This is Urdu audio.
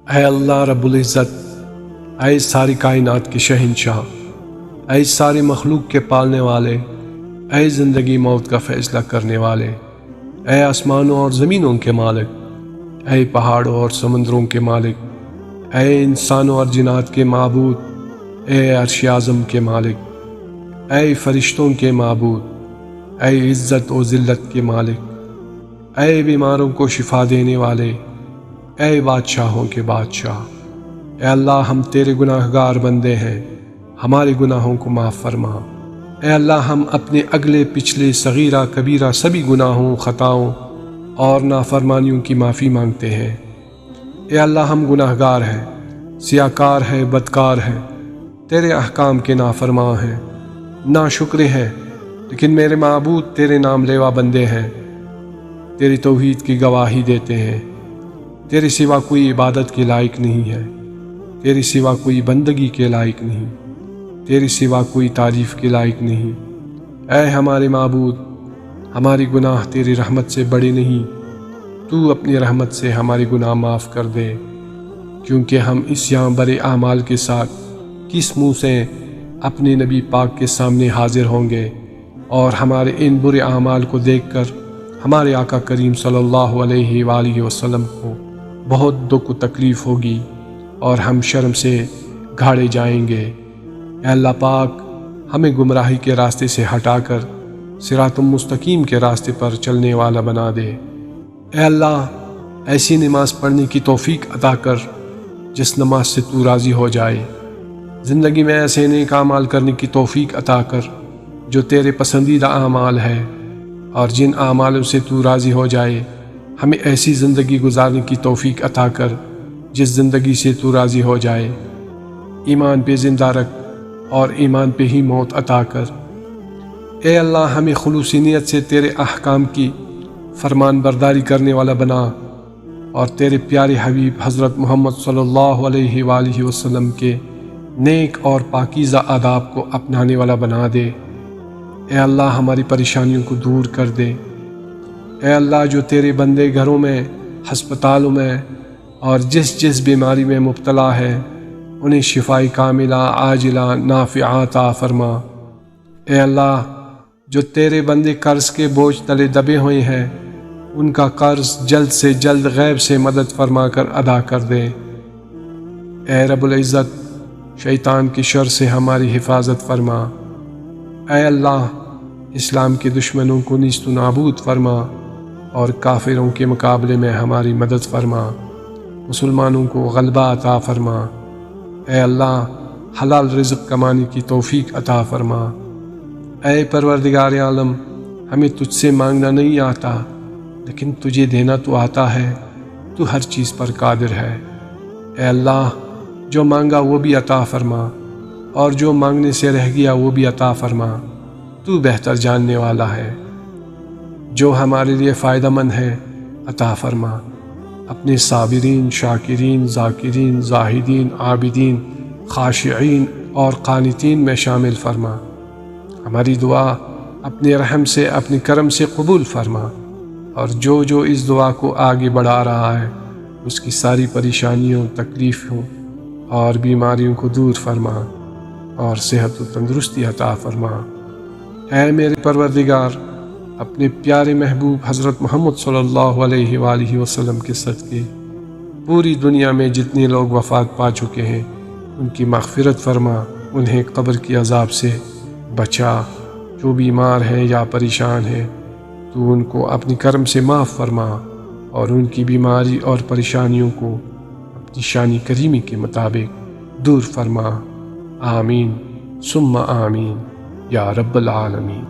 اے اللہ رب العزت، اے ساری کائنات کے شہنشاہ، اے ساری مخلوق کے پالنے والے، اے زندگی موت کا فیصلہ کرنے والے، اے آسمانوں اور زمینوں کے مالک، اے پہاڑوں اور سمندروں کے مالک، اے انسانوں اور جنات کے معبود، اے عرش اعظم کے مالک، اے فرشتوں کے معبود، اے عزت و ذلت کے مالک، اے بیماروں کو شفا دینے والے، اے بادشاہوں کے بادشاہ، اے اللہ ہم تیرے گناہ گار بندے ہیں، ہمارے گناہوں کو معاف فرما۔ اے اللہ ہم اپنے اگلے پچھلے صغیرہ کبیرہ سبھی گناہوں، خطاؤں اور نافرمانیوں کی معافی مانگتے ہیں۔ اے اللہ ہم گناہ گار ہیں، سیاکار ہیں، بدکار ہیں، تیرے احکام کے نافرمان ہیں، ناشکرے ہیں، لیکن میرے معبود تیرے نام لیوا بندے ہیں، تیری توحید کی گواہی دیتے ہیں۔ تیرے سوا کوئی عبادت کے لائق نہیں ہے، تیرے سوا کوئی بندگی کے لائق نہیں، تیرے سوا کوئی تعریف کے لائق نہیں۔ اے ہمارے معبود، ہماری گناہ تیری رحمت سے بڑے نہیں، تو اپنی رحمت سے ہمارے گناہ معاف کر دے، کیونکہ ہم اس یہاں برے اعمال کے ساتھ کس منہ سے اپنے نبی پاک کے سامنے حاضر ہوں گے، اور ہمارے ان برے اعمال کو دیکھ کر ہمارے آقا کریم صلی اللہ علیہ وآلہ وسلم کو بہت دکھ و تکلیف ہوگی، اور ہم شرم سے گھاڑے جائیں گے۔ اے اللہ پاک، ہمیں گمراہی کے راستے سے ہٹا کر صراط مستقیم کے راستے پر چلنے والا بنا دے۔ اے اللہ، ایسی نماز پڑھنے کی توفیق عطا کر جس نماز سے تو راضی ہو جائے، زندگی میں ایسے نیک اعمال کرنے کی توفیق عطا کر جو تیرے پسندیدہ اعمال ہے، اور جن اعمالوں سے تو راضی ہو جائے ہمیں ایسی زندگی گزارنے کی توفیق عطا کر جس زندگی سے تو راضی ہو جائے۔ ایمان پہ زندہ رکھ اور ایمان پہ ہی موت عطا کر۔ اے اللہ، ہمیں خلوص نیت سے تیرے احکام کی فرمان برداری کرنے والا بنا، اور تیرے پیارے حبیب حضرت محمد صلی اللہ علیہ وآلہ وسلم کے نیک اور پاکیزہ آداب کو اپنانے والا بنا دے۔ اے اللہ، ہماری پریشانیوں کو دور کر دے۔ اے اللہ، جو تیرے بندے گھروں میں، ہسپتالوں میں اور جس بیماری میں مبتلا ہے انہیں شفائی کاملہ عاجلہ نافعہ عطا فرما۔ اے اللہ، جو تیرے بندے قرض کے بوجھ تلے دبے ہوئے ہیں ان کا قرض جلد سے جلد غیب سے مدد فرما کر ادا کر دے۔ اے رب العزت، شیطان کی شر سے ہماری حفاظت فرما۔ اے اللہ، اسلام کے دشمنوں کو نیست و نابود فرما، اور کافروں کے مقابلے میں ہماری مدد فرما، مسلمانوں کو غلبہ عطا فرما۔ اے اللہ، حلال رزق کمانے کی توفیق عطا فرما۔ اے پروردگار عالم، ہمیں تجھ سے مانگنا نہیں آتا، لیکن تجھے دینا تو آتا ہے، تو ہر چیز پر قادر ہے۔ اے اللہ، جو مانگا وہ بھی عطا فرما، اور جو مانگنے سے رہ گیا وہ بھی عطا فرما، تو بہتر جاننے والا ہے۔ جو ہمارے لیے فائدہ مند ہے عطا فرما، اپنے صابرین، شاکرین، ذاکرین، زاہدین، عابدین، خاشعین اور قانتین میں شامل فرما۔ ہماری دعا اپنے رحم سے، اپنے کرم سے قبول فرما، اور جو اس دعا کو آگے بڑھا رہا ہے اس کی ساری پریشانیوں، تکلیفوں اور بیماریوں کو دور فرما، اور صحت و تندرستی عطا فرما۔ اے میرے پروردگار، اپنے پیارے محبوب حضرت محمد صلی اللہ علیہ وآلہ وسلم کے صدقے پوری دنیا میں جتنے لوگ وفات پا چکے ہیں ان کی مغفرت فرما، انہیں قبر کی عذاب سے بچا۔ جو بیمار ہیں یا پریشان ہیں تو ان کو اپنی کرم سے معاف فرما، اور ان کی بیماری اور پریشانیوں کو اپنی شان کریمی کے مطابق دور فرما۔ آمین ثم آمین یا رب العالمین۔